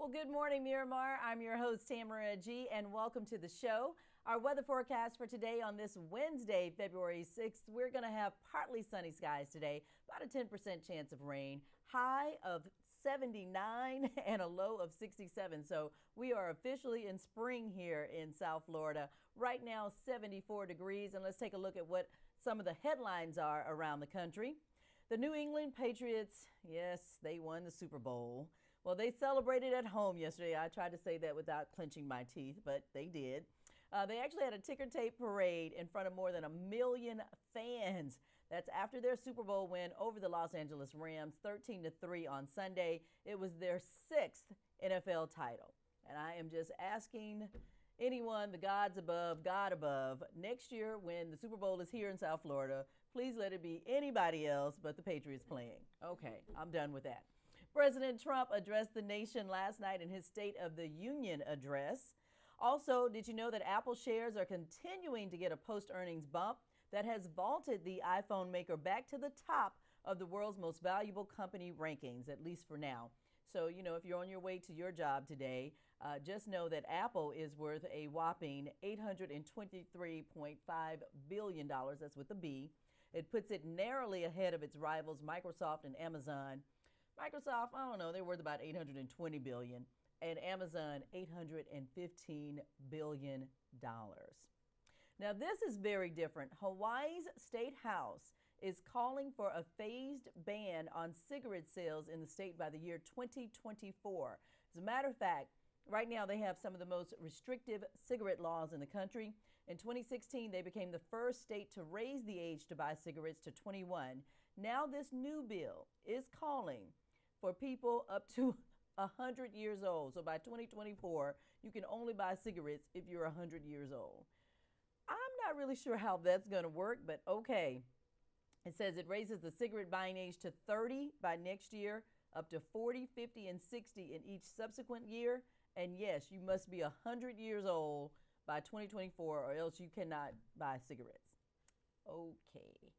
Well, good morning, Miramar. I'm your host, Tamara G., and welcome to the show. Our weather forecast for today on this Wednesday, February 6th, we're going to have partly sunny skies today, about a 10% chance of rain, high of 79 and a low of 67. So we are officially in spring here in South Florida. Right now, 74 degrees. And let's take a look at what some of the headlines are around the country. The New England Patriots, yes, they won the Super Bowl. Well, they celebrated at home yesterday. I tried to say that without clenching my teeth, but they did. They actually had a ticker tape parade in front of more than 1 million fans. That's after their Super Bowl win over the Los Angeles Rams, 13-3 on Sunday. It was their 6th NFL title. And I am just asking anyone, the gods above, God above, next year when the Super Bowl is here in South Florida, please let it be anybody else but the Patriots playing. Okay, I'm done with that. President Trump addressed the nation last night in his State of the Union address. Also, did you know that Apple shares are continuing to get a post-earnings bump that has vaulted the iPhone maker back to the top of the world's most valuable company rankings, at least for now. So, you know, if you're on your way to your job today, just know that Apple is worth a whopping $823.5 billion. That's with a B. It puts it narrowly ahead of its rivals, Microsoft and Amazon. Microsoft, I don't know, they're worth about $820 billion, and Amazon, $815 billion. Now, this is very different. Hawaii's State House is calling for a phased ban on cigarette sales in the state by the year 2024. As a matter of fact, right now they have some of the most restrictive cigarette laws in the country. In 2016, they became the first state to raise the age to buy cigarettes to 21. Now this new bill is calling for people up to 100 years old. So by 2024, you can only buy cigarettes if you're 100 years old. I'm not really sure how that's going to work, but okay. It says it raises the cigarette buying age to 30 by next year, up to 40, 50, and 60 in each subsequent year. And yes, you must be 100 years old by 2024 or else you cannot buy cigarettes. Okay.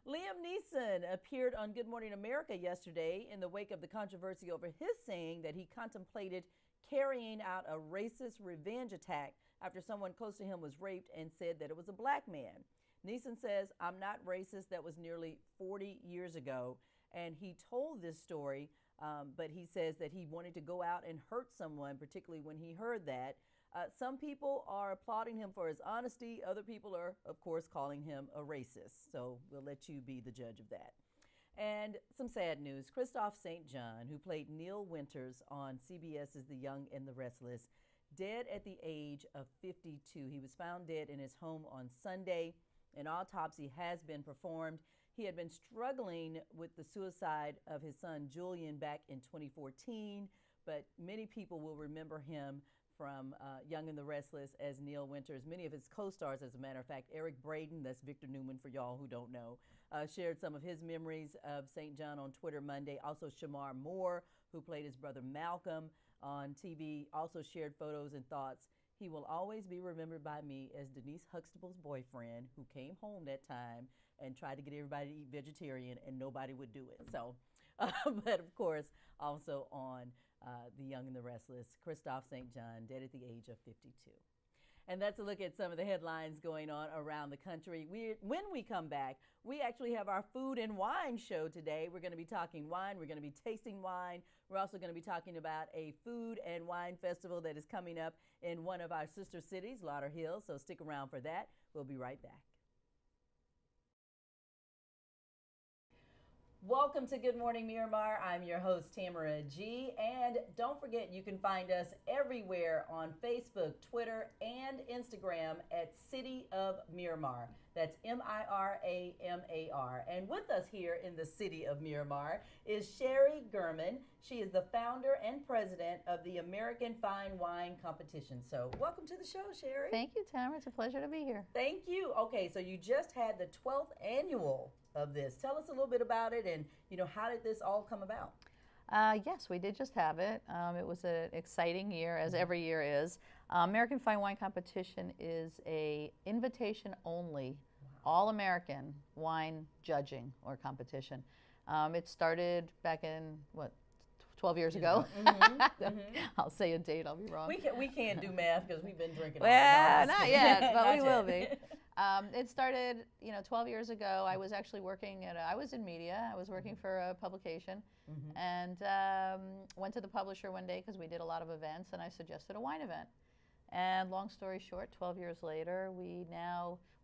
Liam Neeson appeared on Good Morning America yesterday in the wake of the controversy over his saying that he contemplated carrying out a racist revenge attack after someone close to him was raped and said that it was a black man. Neeson says, "I'm not racist. That was nearly 40 years ago." And he told this story, but he says that he wanted to go out and hurt someone, particularly when he heard that. Some people are applauding him for his honesty. Other people are, of course, calling him a racist. So we'll let you be the judge of that. And some sad news. Christoph St. John, who played Neil Winters on CBS's The Young and the Restless, dead at the age of 52. He was found dead in his home on Sunday. An autopsy has been performed. He had been struggling with the suicide of his son Julian back in 2014, but many people will remember him from Young and the Restless as Neil Winters. Many of his co-stars, as a matter of fact, Eric Braeden, that's Victor Newman for y'all who don't know, shared some of his memories of St. John on Twitter Monday. Also, Shamar Moore, who played his brother Malcolm on TV, also shared photos and thoughts. "He will always be remembered by me as Denise Huxtable's boyfriend who came home that time and tried to get everybody to eat vegetarian and nobody would do it." So, but of course, also on The Young and the Restless, Christoph St. John, dead at the age of 52. And that's a look at some of the headlines going on around the country. When we come back, we actually have our food and wine show today. We're going to be talking wine. We're going to be tasting wine. We're also going to be talking about a food and wine festival that is coming up in one of our sister cities, Lauderhill. So stick around for that. We'll be right back. Welcome to Good Morning Miramar. I'm your host, Tamara G. And don't forget, you can find us everywhere on Facebook, Twitter, and Instagram at City of Miramar. That's Miramar. And with us here in the City of Miramar is Sherry Gurman. She is the founder and president of the American Fine Wine Competition. So welcome to the show, Sherry. Thank you, Tamara. It's a pleasure to be here. Thank you. Okay, so you just had the 12th annual of this. Tell us a little bit about it and, how did this all come about? Yes, we did just have it. It was an exciting year, as every year is. American Fine Wine Competition is a invitation-only, all-American wine judging or competition. It started back in, 12 years ago. Mm-hmm. I'll say a date, I'll be wrong. We can't do math because we've been drinking. Well, not yet, but Not we yet. will be. It started, 12 years ago. I was actually working I was in media. I was working for a publication, and went to the publisher one day because we did a lot of events, and I suggested a wine event. And long story short, 12 years later, we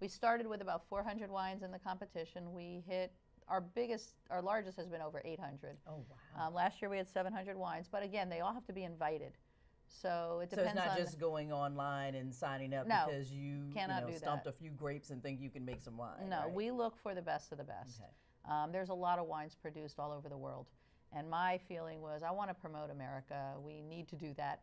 started with about 400 wines in the competition. We hit our largest has been over 800. Oh, wow. Last year we had 700 wines, but again, they all have to be invited. So it depends on. So it's not just going online and signing up because you stumped a few grapes and think you can make some wine. No, right? we look for the best of the best. Okay. There's a lot of wines produced all over the world. And my feeling was, I want to promote America. We need to do that.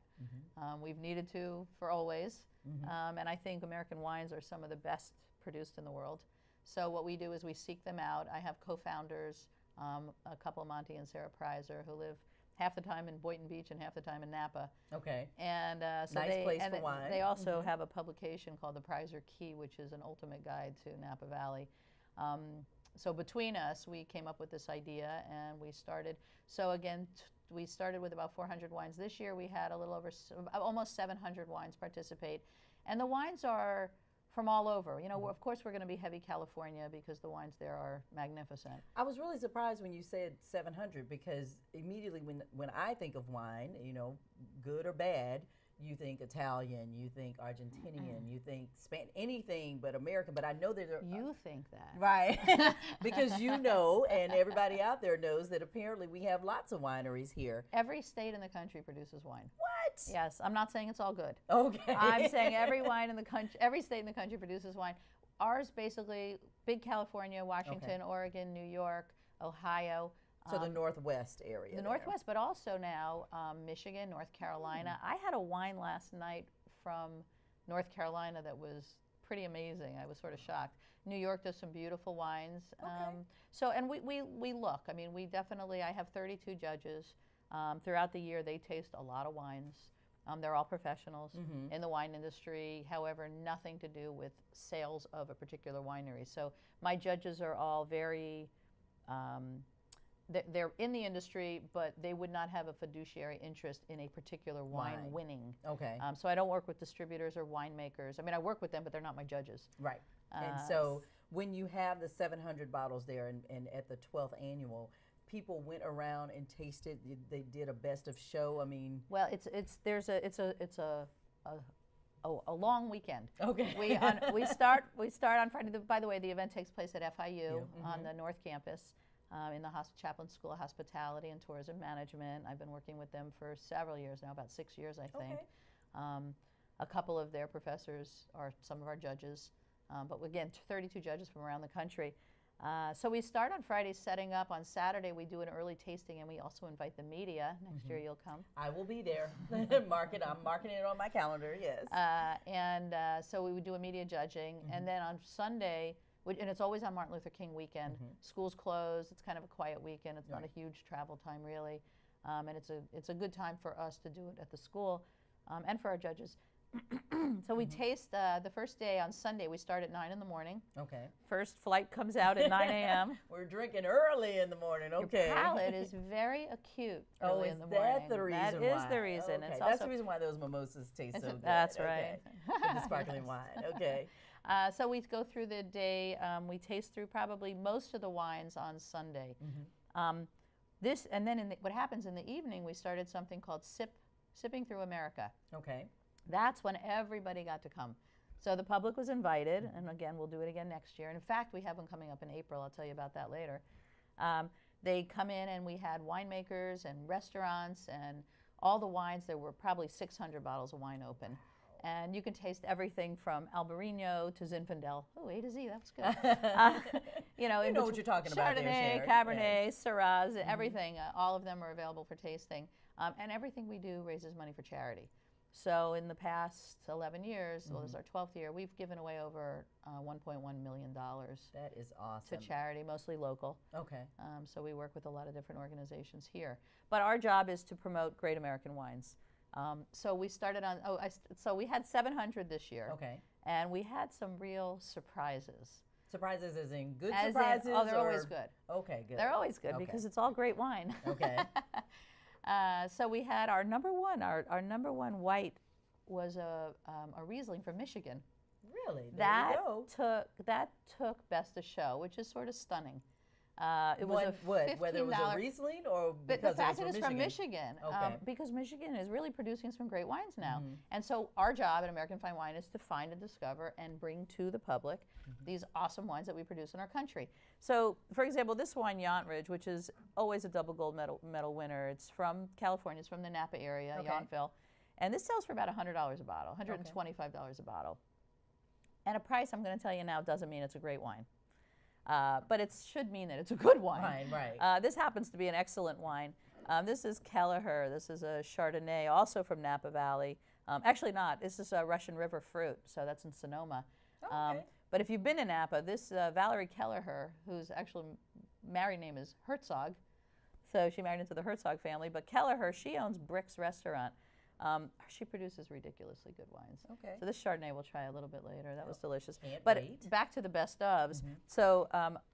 We've needed to for always. And I think American wines are some of the best produced in the world. So what we do is we seek them out. I have co-founders, a couple, Monty and Sarah Preiser, who live half the time in Boynton Beach and half the time in Napa. Okay. And so nice place for wine. They also have a publication called the Preiser Key, which is an ultimate guide to Napa Valley. So between us, we came up with this idea, and we started. So again, we started with about 400 wines. This year, we had a little over almost 700 wines participate, and the wines are from all over. Of course, we're going to be heavy California because the wines there are magnificent. I was really surprised when you said 700 because immediately when I think of wine, good or bad, you think Italian, you think Argentinian, you think Spanish, anything but American. But I know that you think that, right? Because and everybody out there knows that apparently we have lots of wineries here. Every state in the country produces wine. What? Yes, I'm not saying it's all good. Okay. I'm saying every state in the country produces wine. Ours basically, big California, Washington, Oregon, New York, Ohio. So the Northwest area. The Northwest, but also now Michigan, North Carolina. I had a wine last night from North Carolina that was pretty amazing. I was sort of shocked. New York does some beautiful wines. And we look. I mean, I have 32 judges. Throughout the year, they taste a lot of wines. They're all professionals in the wine industry. However, nothing to do with sales of a particular winery. So my judges are all very... they're in the industry, but they would not have a fiduciary interest in a particular wine winning. Okay. So I don't work with distributors or winemakers. I mean, I work with them, but they're not my judges. Right. And so when you have the 700 bottles there and at the 12th annual, people went around and tasted. They did a best of show. I mean, well, it's a long weekend. Okay. We start on Friday. By the way, the event takes place at FIU on the North Campus. In the Chaplain School of Hospitality and Tourism Management. I've been working with them for several years now, about 6 years, I think. Okay. A couple of their professors are some of our judges, but again, 32 judges from around the country. So we start on Friday setting up. On Saturday, we do an early tasting, and we also invite the media. Next year, you'll come. I will be there. I'm marking it on my calendar, yes. So we would do a media judging, and then on Sunday, and it's always on Martin Luther King weekend. Schools closed. It's kind of a quiet weekend. It's not a huge travel time, really. And it's a good time for us to do it at the school and for our judges. So we taste the first day on Sunday. We start at 9 in the morning. Okay. First flight comes out at 9 a.m. We're drinking early in the morning. Okay. Your palate is very acute early in the morning. Is that the reason why? That is the reason. Okay. It's That's the reason why those mimosas taste so good. That's right. With the sparkling wine. Okay. So we go through the day. We taste through probably most of the wines on Sunday. And then what happens in the evening, we started something called Sipping Through America. Okay. That's when everybody got to come. So the public was invited, and again, we'll do it again next year. And in fact, we have one coming up in April. I'll tell you about that later. They come in, and we had winemakers and restaurants and all the wines. There were probably 600 bottles of wine open. And you can taste everything from Albarino to Zinfandel. Oh, A to Z, that was good. You know what you're talking about there, Chardonnay, Cabernet, Syrah, everything. All of them are available for tasting. And everything we do raises money for charity. So in the past 11 years, well, this is our 12th year, we've given away over $1.1 million. That is awesome. To charity, mostly local. Okay. So we work with a lot of different organizations here. But our job is to promote great American wines. So we started on, so we had 700 this year. Okay. And we had some real surprises. Surprises as in good surprises? They're always good. Okay, good. They're always good because it's all great wine. Okay. So we had our number one. Our number one white was a Riesling from Michigan. Really? There you go. That took best of show, which is sort of stunning. It was whether it was a Riesling or but because the fact it that was it's from Michigan, Okay. Because Michigan is really producing some great wines now. And so our job at American Fine Wine is to find and discover and bring to the public these awesome wines that we produce in our country. So, for example, this wine, Yountville, which is always a double gold medal winner. It's from California. It's from the Napa area, Yountville. And this sells for about $100 a bottle, $125 a bottle. And a price I'm going to tell you now doesn't mean it's a great wine. But it should mean that it's a good wine. Right. This happens to be an excellent wine. This is Kelleher. This is a Chardonnay, also from Napa Valley. Actually not. This is a Russian River fruit, so that's in Sonoma. Okay. But if you've been in Napa, this Valerie Kelleher, whose actual married name is Herzog, so she married into the Herzog family, but Kelleher, she owns Brick's Restaurant. She produces ridiculously good wines. Okay. So this Chardonnay we'll try a little bit later. That was delicious. Can't but wait. back to the best ofs. So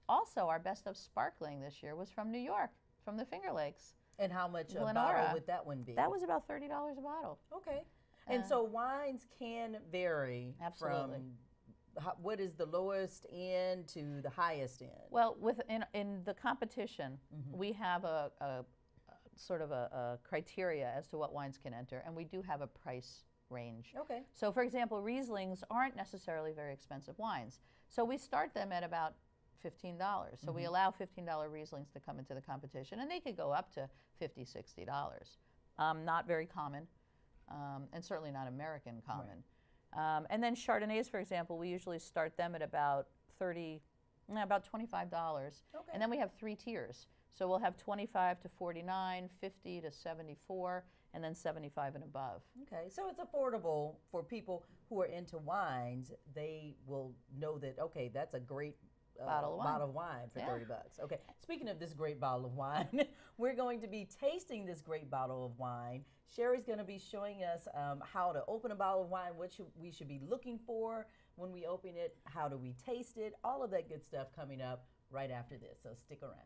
also our best of sparkling this year was from New York, from the Finger Lakes. And how much a Glenora. bottle would that one be? That was about $30 a bottle. Okay. And so wines can vary Absolutely. from what is the lowest end to the highest end? Well, in the competition, we have a sort of a criteria as to what wines can enter, and we do have a price range. Okay. So, for example, Rieslings aren't necessarily very expensive wines. So we start them at about $15. So we allow $15 Rieslings to come into the competition, and they could go up to $50, $60. Not very common, and certainly not American common. Right. And then Chardonnays, for example, we usually start them at about about $25. Okay. And then we have 3 tiers. So we'll have 25 to 49, 50 to 74, and then 75 and above. Okay, so it's affordable for people who are into wines. They will know that, okay, that's a great bottle of wine for $30. Okay, speaking of this great bottle of wine, we're going to be tasting this great bottle of wine. Sherry's going to be showing us how to open a bottle of wine, what we should be looking for when we open it, how do we taste it, all of that good stuff coming up right after this, so stick around.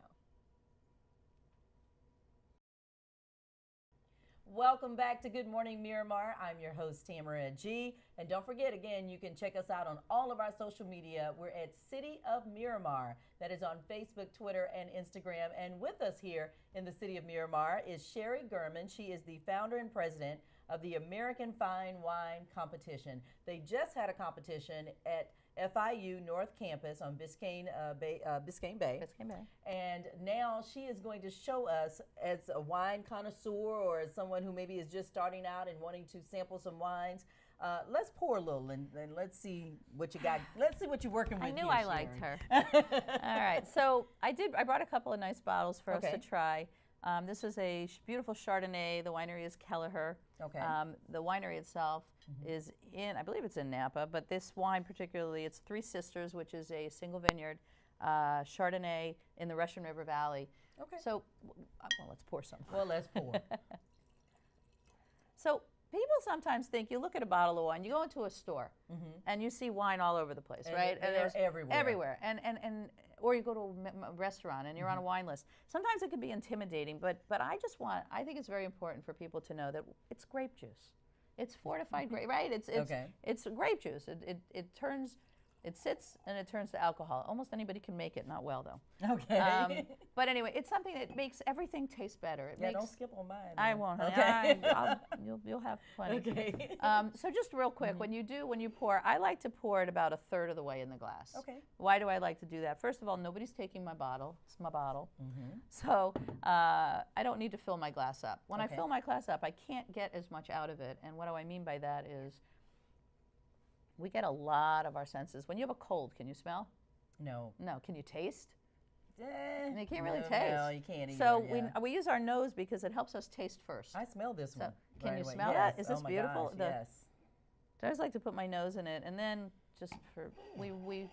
Welcome back to Good Morning Miramar. I'm your host, Tamara G. And don't forget, again, you can check us out on all of our social media. We're at City of Miramar. That is on Facebook, Twitter, and Instagram. And with us here in the City of Miramar is Sherry Gurman. She is the founder and president of the American Fine Wine Competition. They just had a competition at FIU North Campus on Biscayne Bay. And now she is going to show us, as a wine connoisseur or as someone who maybe is just starting out and wanting to sample some wines, let's pour a little and let's see what you got. Let's see what you're working with. I knew here, I Sherry. liked her. All right, so I brought a couple of nice bottles for us to try. This is a beautiful Chardonnay. The winery is Kelleher. Okay. The winery itself is I believe it's in Napa, but this wine particularly, it's Three Sisters, which is a single vineyard Chardonnay in the Russian River Valley. Okay. So, well, let's pour some. Well, let's pour. So people sometimes think, you look at a bottle of wine, you go into a store, and you see wine all over the place, right? And they're everywhere. Everywhere. Or you go to a restaurant and you're on a wine list. Sometimes it can be intimidating, but I think it's very important for people to know that it's grape juice. It's fortified grape, right? It's grape juice. It sits and it turns to alcohol. Almost anybody can make it, not well though. Okay. But anyway, it's something that makes everything taste better. Don't skip on mine. I won't. Okay. You'll have plenty. Okay. So just real quick, when you pour, I like to pour it about 1/3 of the way in the glass. Okay. Why do I like to do that? First of all, nobody's taking my bottle. It's my bottle. So I don't need to fill my glass up. When I fill my glass up, I can't get as much out of it. And what do I mean by that is we get a lot of our senses. When you have a cold, can you smell? No. No. Can you taste? And you can't really taste. No, you can't either. So we use our nose because it helps us taste first. I smell this one. Can right you away. smell Yes. that? Is this oh my beautiful? Gosh, yes. So I always like to put my nose in it, and then just we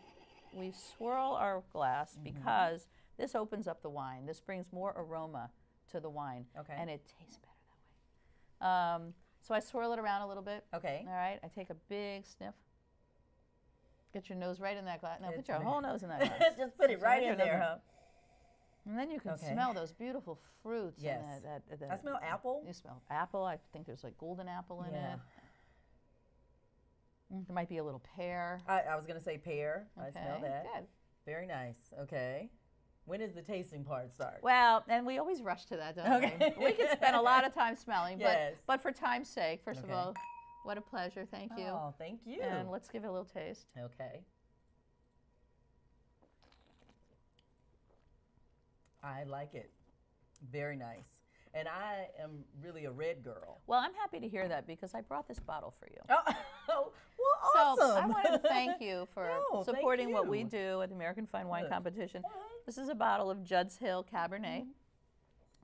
swirl our glass because this opens up the wine. This brings more aroma to the wine, and it tastes better that way. So I swirl it around a little bit. Okay. All right. I take a big sniff. Get your nose right in that glass. No, put your whole nose in that glass. Just put it right in there, huh? And then you can Okay. smell those beautiful fruits. Yes. And I smell apple. You smell apple. I think there's like golden apple in Yeah. it. There might be a little pear. I was going to say pear. I smell Okay, that. good. Very nice. Okay. When does the tasting part start? Well, and we always rush to that, don't Okay. we? We could spend a lot of time smelling, Yes. but for time's sake, first of Okay. all, what a pleasure. Thank you. Oh, thank you. And let's give it a little taste. Okay. I like it. Very nice. And I am really a red girl. Well, I'm happy to hear that because I brought this bottle for you. Oh, well, awesome. So I wanted to thank you for No, thank supporting what we you. do at the American Fine Wine Good. Competition. All right. This is a bottle of Judd's Hill Cabernet.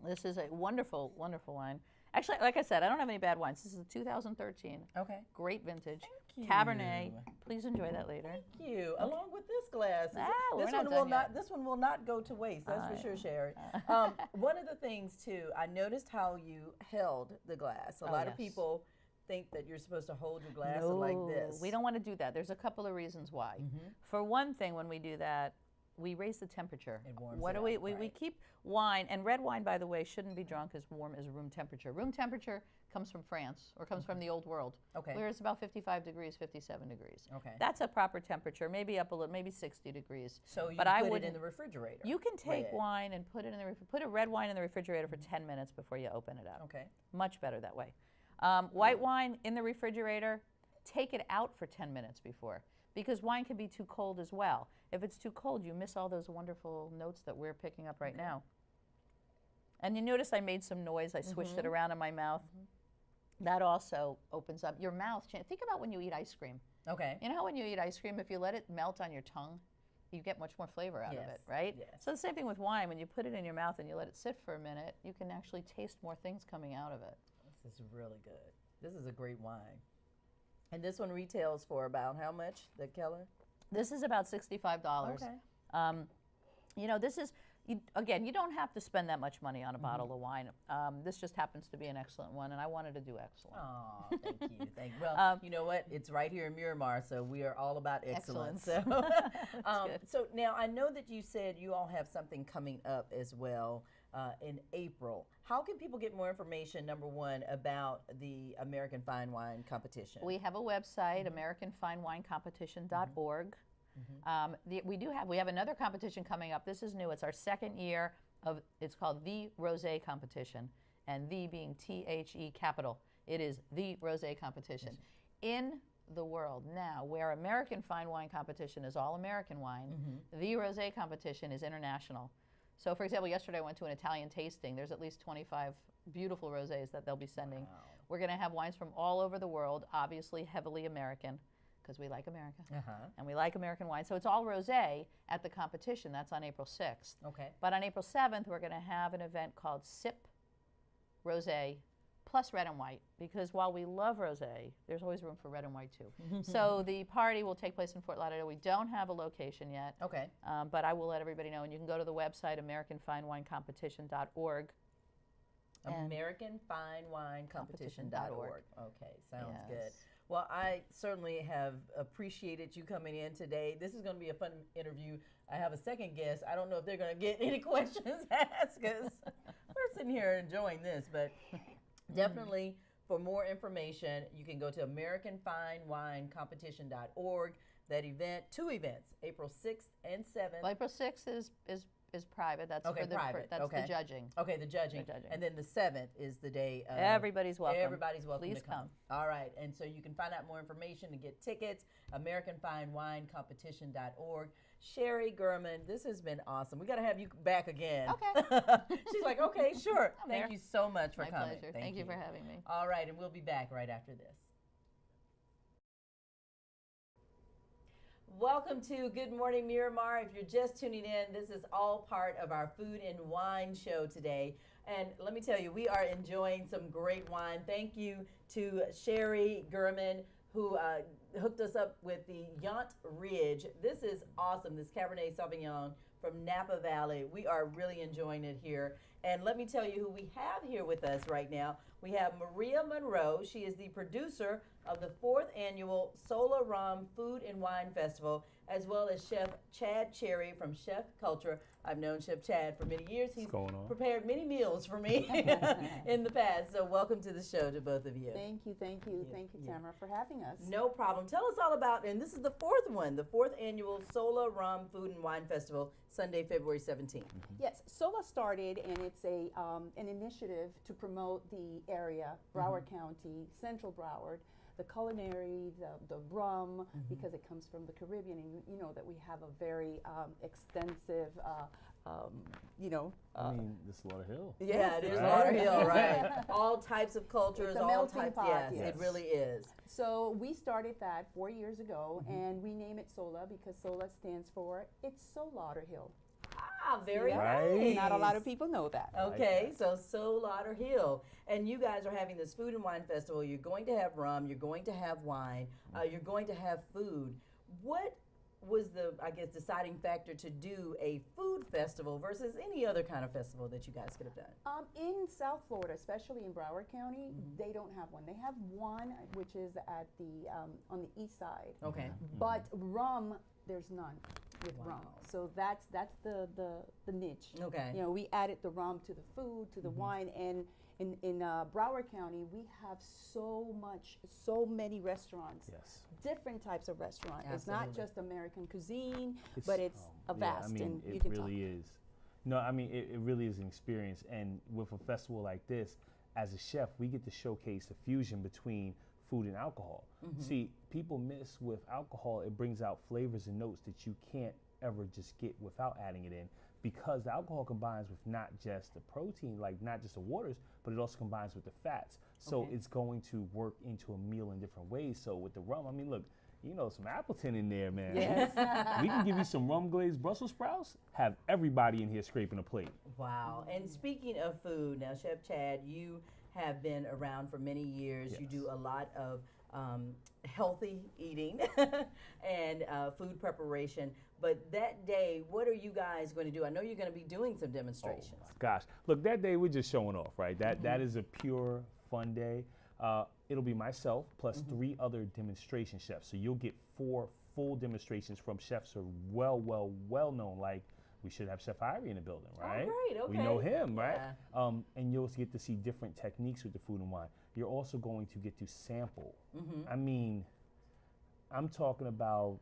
This is a wonderful, wonderful wine. Actually, like I said, I don't have any bad wines. This is a 2013. Okay. Great vintage. Thank you. Cabernet. Please enjoy that later. Thank you. Along with this glass. We're This not one done will not. yet. This one will not go to waste. That's for sure, Sherry. One of the things too, I noticed how you held the glass. A lot of yes. people think that you're supposed to hold your glass like this. We don't want to do that. There's a couple of reasons why. For one thing, when we do that, we raise the temperature. It warms What it do we up, we right. keep wine, and red wine, by the way, shouldn't be drunk as warm as room temperature. Room temperature comes from France or comes from the old world. Okay. Where it's about 55 degrees, 57 degrees. Okay. That's a proper temperature, maybe up a little, maybe 60 degrees. So you but I put it wouldn't- in the refrigerator. You can take Red. wine and put it in the put a red wine in the refrigerator for 10 minutes before you open it up. Okay. Much better that way. White wine in the refrigerator, take it out for 10 minutes before, because wine can be too cold as well. If it's too cold, you miss all those wonderful notes that we're picking up right now. And you notice I made some noise. I swished it around in my mouth. That also opens up your mouth. Think about when you eat ice cream. Okay. You know how when you eat ice cream, if you let it melt on your tongue, you get much more flavor out of it, right? Yes. So the same thing with wine. When you put it in your mouth and you let it sit for a minute, you can actually taste more things coming out of it. This is really good. This is a great wine. And this one retails for about how much, the Keller? This is about $65. Okay. You know, this is, again, you don't have to spend that much money on a bottle of wine. This just happens to be an excellent one, and I wanted to do excellent. Oh, thank you. Well, you know what? It's right here in Miramar, so we are all about excellence. So, good. so now I know that you said you all have something coming up as well in April. How can people get more information, number one, about the American Fine Wine Competition? We have a website, AmericanFineWineCompetition.org. We have another competition coming up. This is new. It's our second year of. It's called the Rosé Competition, and the being THE capital. It is the Rosé Competition in the world now. Where American Fine Wine Competition is all American wine, the Rosé Competition is international. So, for example, yesterday I went to an Italian tasting. There's at least 25 beautiful rosés that they'll be sending. Wow. We're going to have wines from all over the world, obviously heavily American, because we like America. And we like American wine. So it's all rosé at the competition. That's on April 6th. Okay. But on April 7th, we're going to have an event called Sip Rosé plus red and white, because while we love rosé, there's always room for red and white too. So the party will take place in Fort Lauderdale. We don't have a location yet, Okay. but I will let everybody know. And you can go to the website, AmericanFineWineCompetition.org. And AmericanFineWineCompetition.org. Okay, sounds good. Yes. Well, I certainly have appreciated you coming in today. This is going to be a fun interview. I have a second guest. I don't know if they're going to get any questions asked because we're sitting here enjoying this, but definitely for more information, you can go to AmericanFineWineCompetition.org. That event, two events, April 6th and 7th. Well, April 6th is private. That's Okay, for the private. that's Okay. the judging. Okay, the judging. And then the 7th is the day of Everybody's welcome. Everybody's welcome Please to come. All right. And so you can find out more information and get tickets, AmericanFineWineCompetition.org. Sherry Gurman, this has been awesome. We got to have you back again. Okay. She's like, okay, sure. Thank there. you so much for My coming. pleasure. Thank you for having me. All right. And we'll be back right after this. Welcome to Good Morning Miramar. If you're just tuning in, this is all part of our food and wine show today. And let me tell you, we are enjoying some great wine. Thank you to Sherry Gurman, who hooked us up with the Yant Ridge. This is awesome, this Cabernet Sauvignon from Napa Valley. We are really enjoying it here. And let me tell you who we have here with us right now. We have Maria Monroe. She is the producer of the 4th annual Solar Rum Food and Wine Festival as well as Chef Chad Cherry from Chef Culture. I've known Chef Chad for many years. He's prepared many meals for me in the past. So welcome to the show to both of you. Thank you, Tamara, for having us. No problem. Tell us all about, and this is the fourth one, the fourth annual Sola Rum Food and Wine Festival, Sunday, February 17th. Yes, Sola started, and it's an initiative to promote the area, Broward County, Central Broward, the culinary, the rum, because it comes from the Caribbean, and you know that we have a very extensive, I mean, the Slaughterhill. Yeah, it is Slaughterhill, right? All types of cultures, It's a all melting types. pot, Yes, it really is. So we started that 4 years ago, and we name it Sola because Sola stands for It's So Lauderhill. Ah, very Right. nice. Not a lot of people know that. Okay, so Lauderhill. And you guys are having this food and wine festival. You're going to have rum, you're going to have wine, you're going to have food. What was the, I guess, deciding factor to do a food festival versus any other kind of festival that you guys could have done? In South Florida, especially in Broward County, they don't have one. They have one, which is at the on the east side. Okay. But rum, there's none with rum. So that's the niche. Okay. You know, we added the rum to the food, to the wine, and in Broward County, we have so many restaurants. Yes. Different types of restaurants. Absolutely. It's not just American cuisine, but it's a Yeah, vast, I mean, and you it can really is. No, I mean, it really is an experience. And with a festival like this, as a chef, we get to showcase the fusion between food and alcohol. See, people miss with alcohol, it brings out flavors and notes that you can't ever just get without adding it in, because the alcohol combines with not just the protein, like not just the waters, but it also combines with the fats. So it's going to work into a meal in different ways. So with the rum, I mean, look, you know, some Appleton in there, man. Yes. We can give you some rum glazed Brussels sprouts, have everybody in here scraping a plate. Wow. And speaking of food, now, Chef Chad, you have been around for many years. You do a lot of healthy eating and food preparation. But that day, what are you guys going to do? I know you're going to be doing some demonstrations. Oh my gosh. Look, that day we're just showing off, right? That is a pure fun day. It'll be myself plus 3 other demonstration chefs. So you'll get 4 full demonstrations from chefs who are well known. Like, we should have Chef Irie in the building, right? Oh, great, okay. We know him, right? Yeah. And you'll get to see different techniques with the food and wine. You're also going to get to sample. I mean, I'm talking about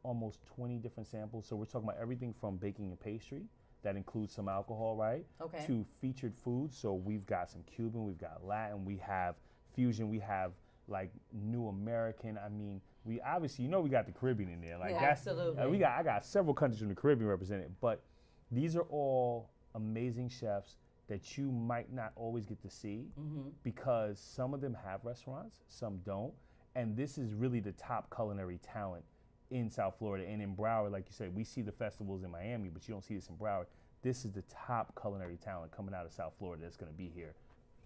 almost 20 different samples. So we're talking about everything from baking and pastry, that includes some alcohol, right? Okay. To featured foods. So we've got some Cuban, we've got Latin, we have fusion, we have like New American. I mean, we obviously, you know, we got the Caribbean in there. Like, Yeah, that's, absolutely. I got several countries from the Caribbean represented, but these are all amazing chefs that you might not always get to see because some of them have restaurants, some don't. And this is really the top culinary talent in South Florida. And in Broward, like you said, we see the festivals in Miami, but you don't see this in Broward. This is the top culinary talent coming out of South Florida that's gonna be here.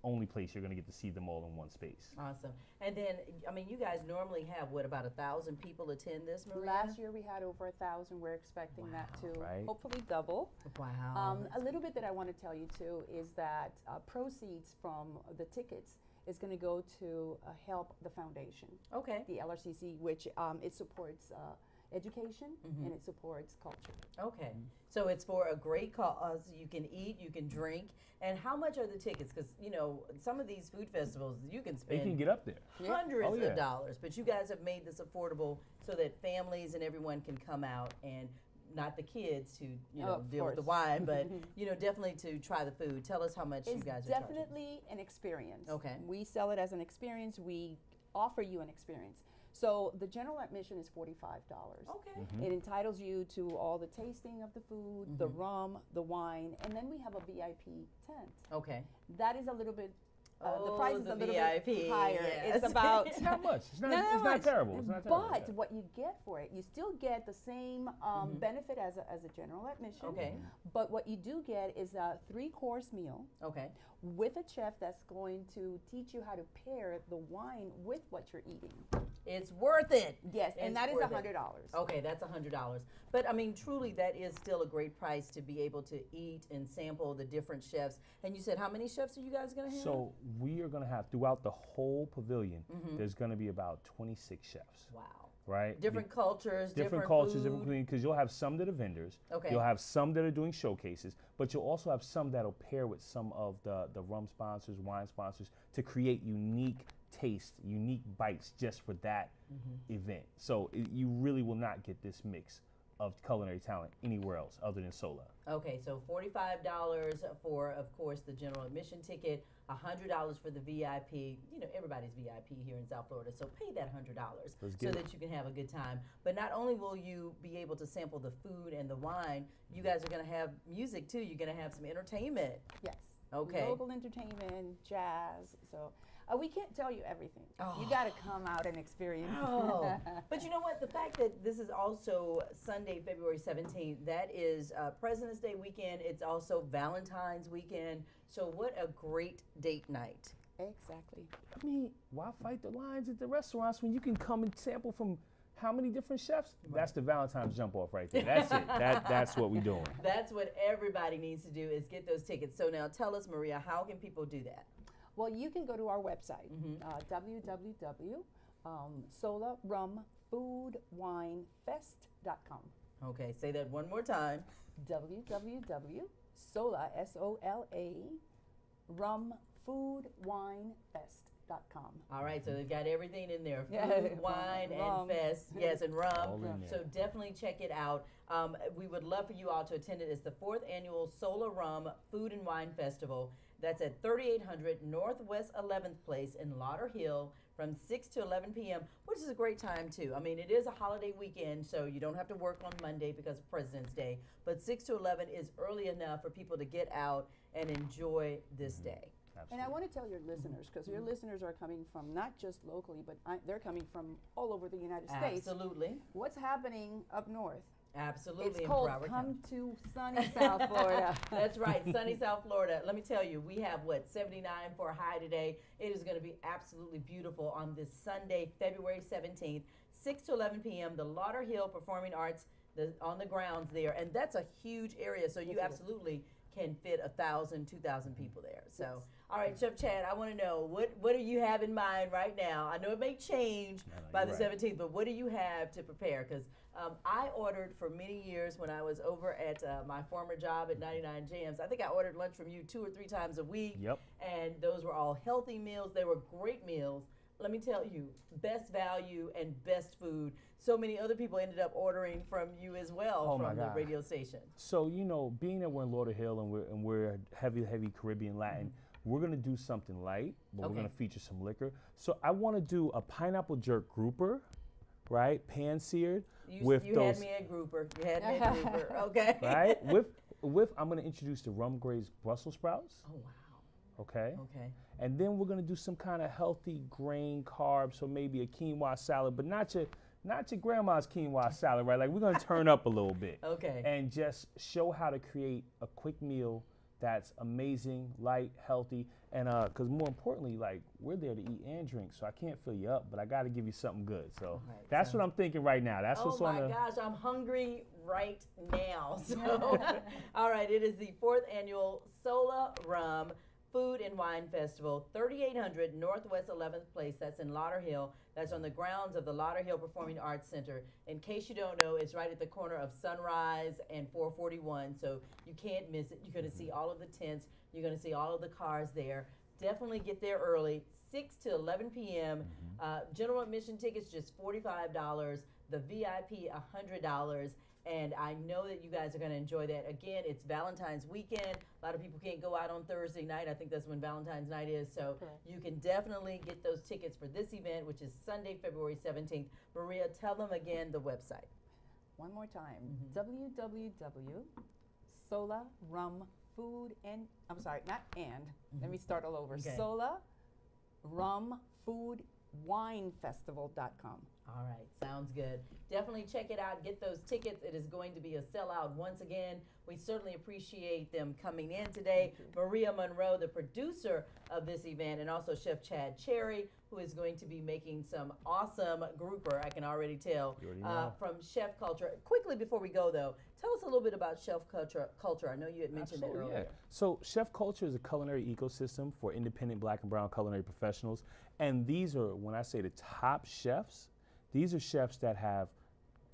Only place you're gonna get to see them all in one space. Awesome. And then, I mean, you guys normally have, what, about 1,000 people attend this, Maria? Last year we had over 1,000. We're expecting that to right. hopefully double. Wow. A little bit that I want to tell you too is that proceeds from the tickets is going to go to help the foundation, Okay. the LRCC, which it supports education and it supports culture. Okay. So it's for a great cause. You can eat, you can drink. And how much are the tickets? Because, you know, some of these food festivals, you can They spend can get up there. hundreds Oh, yeah. of dollars. But you guys have made this affordable so that families and everyone can come out, and not the kids who, you know, Of deal with the course. wine, but, you know, definitely to try the food. Tell us how much you It's guys are charging. definitely an experience. Okay. We sell it as an experience. We offer you an experience. So the general admission is $45. Okay. It entitles you to all the tasting of the food, the rum, the wine, and then we have a VIP tent. Okay. That is a little bit, the Oh, price is the a little VIP, bit higher. yes. It's about It's not much. It's not, not it's much. not terrible. It's not terrible. But yeah. what you get for it, you still get the same benefit as a general admission. Okay. But what you do get is a 3-course meal Okay. with a chef that's going to teach you how to pair the wine with what you're eating. It's worth it. Yes, and It's that is worth it. $100. Okay, that's $100. But I mean, truly, that is still a great price to be able to eat and sample the different chefs. And you said, how many chefs are you guys going to have? So we are going to have, throughout the whole pavilion, there's going to be about 26 chefs. Wow. right? Different cultures, Different different cultures, food. different cuisine, because you'll have some that are vendors. Okay. You'll have some that are doing showcases, but you'll also have some that'll pair with some of the rum sponsors, wine sponsors to create unique taste, unique bites just for that event. So you really will not get this mix of culinary talent anywhere else other than Sola. Okay, so $45 for, of course, the general admission ticket, $100 for the VIP. You know, everybody's VIP here in South Florida, so pay that $100 so that you can have a good time. But not only will you be able to sample the food and the wine, you guys are going to have music too. You're going to have some entertainment. Yes. Okay. Local entertainment, jazz. So we can't tell you everything. Oh. You got to come out and experience. Oh. But you know what? The fact that this is also Sunday, February 17th, that is President's Day weekend. It's also Valentine's weekend. So what a great date night. Exactly. I mean, why fight the lines at the restaurants when you can come and sample from how many different chefs? That's the Valentine's jump off right there. That's it. That's what we're doing. That's what everybody needs to do is get those tickets. So now tell us, Maria, how can people do that? Well, you can go to our website, www.solarumfoodwinefest.com. Okay, say that one more time. www.sola, S-O-L-A, rumfoodwinefest.com. All right, so they've got everything in there. Food, Yeah. wine, Rum. and fest. Yes, and rum. All in there. So definitely check it out. We would love for you all to attend it. It's the 4th annual Solar Rum Food and Wine Festival. That's at 3800 Northwest 11th Place in Lauderhill from 6 to 11 p.m., which is a great time, too. I mean, it is a holiday weekend, so you don't have to work on Monday because of President's Day. But 6 to 11 is early enough for people to get out and enjoy this day. And I want to tell your listeners, because your listeners are coming from not just locally, but they're coming from all over the United States. Absolutely. What's happening up north? Absolutely. It's in cold. Broward Come County. to sunny South Florida. That's right, sunny South Florida. Let me tell you, we have 79 for a high today. It is going to be absolutely beautiful on this Sunday, February 17th, 6 to 11 p.m. The Lauderhill Performing Arts on the grounds there, and that's a huge area. So you absolutely can fit 1,000, 2,000 people there. So, all right, Chef Chad, I want to know what do you have in mind right now? I know it may change by the 17th, but what do you have to prepare? Because I ordered for many years when I was over at my former job at 99 Jams. I think I ordered lunch from you 2 or 3 times a week. Yep. And those were all healthy meals. They were great meals. Let me tell you, best value and best food. So many other people ended up ordering from you as well from the radio station. So, you know, being that we're in Lauderhill and we're heavy Caribbean Latin, we're going to do something light, but we're going to feature some liquor. So I want to do a pineapple jerk grouper, right? Pan seared. You had me at grouper. You had me at grouper. Okay. Right? With I'm going to introduce the rum glazed Brussels sprouts. Oh, wow. Okay. Okay. And then we're going to do some kind of healthy grain carbs, so maybe a quinoa salad, but not your grandma's quinoa salad, right? Like, we're going to turn up a little bit. Okay. And just show how to create a quick meal that's amazing, light, healthy, and because more importantly, like, we're there to eat and drink, so I can't fill you up, but I got to give you something good. So that's what I'm thinking right now. That's what's on the. Oh my gosh, I'm hungry right now. So, all right, it is the 4th annual Sola Rum Food and Wine Festival, 3800 Northwest 11th Place. That's in Lauderhill. That's on the grounds of the Lauderhill Performing Arts Center. In case you don't know, it's right at the corner of Sunrise and 441, so you can't miss it. You're going to see all of the tents. You're going to see all of the cars there. Definitely get there early, 6 to 11 p.m. General admission tickets just $45. The VIP $100. And I know that you guys are going to enjoy that. Again, it's Valentine's weekend. A lot of people can't go out on Thursday night. I think that's when Valentine's night is. So you can definitely get those tickets for this event, which is Sunday, February 17th. Maria, tell them again the website. One more time. www.solarumfood and, I'm sorry, not and. Let me start all over. Okay. solarumfoodwinefestival.com. All right, sounds good. Definitely check it out. Get those tickets. It is going to be a sellout once again. We certainly appreciate them coming in today. Maria Monroe, the producer of this event, and also Chef Chad Cherry, who is going to be making some awesome grouper, I can already tell, from Chef Culture. Quickly before we go, though, tell us a little bit about Chef Culture. I know you had mentioned that earlier. Yeah. So Chef Culture is a culinary ecosystem for independent Black and brown culinary professionals. And these are, when I say the top chefs, These are chefs that have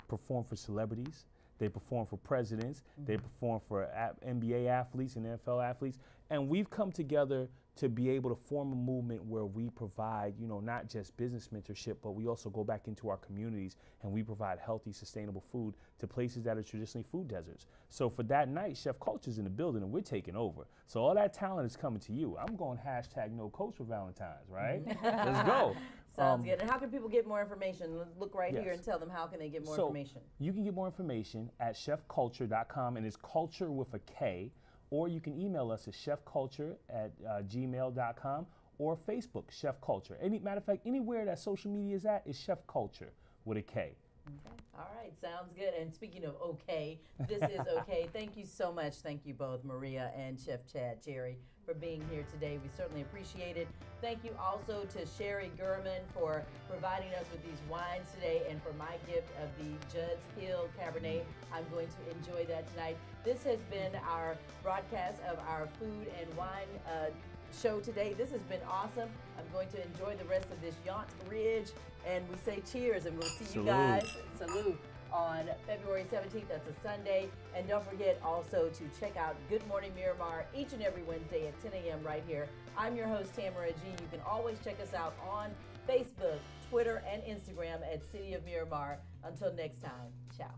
performed for celebrities. They perform for presidents. They perform for NBA athletes and NFL athletes. And we've come together to be able to form a movement where we provide, not just business mentorship, but we also go back into our communities and we provide healthy, sustainable food to places that are traditionally food deserts. So for that night, Chef Culture's in the building and we're taking over. So all that talent is coming to you. I'm going #NoCoach for Valentine's, right? Let's go. Sounds good. And how can people get more information? Look right here Yes. and tell them how can they get more So information. you can get more information at chefculture.com, and it's culture with a K, or you can email us at chefculture@gmail.com or Facebook, Chef Culture. Matter of fact, anywhere that social media is at is Chef Culture with a K. Okay. All right, sounds good. And speaking of okay, this is okay. Thank you so much. Thank you both, Maria and Chef Chad Jerry, for being here today. We certainly appreciate it. Thank you also to Sherry Gurman for providing us with these wines today and for my gift of the Judd's Hill Cabernet. I'm going to enjoy that tonight. This has been our broadcast of our food and wine show today. This has been awesome. I'm going to enjoy the rest of this Yaunt Ridge, and we say cheers, and we'll see you guys. Salute. On February 17th, that's a Sunday. And don't forget also to check out Good Morning Miramar each and every Wednesday at 10 a.m. right here. I'm your host, Tamara G. You can always check us out on Facebook, Twitter, and Instagram at City of Miramar. Until next time, ciao.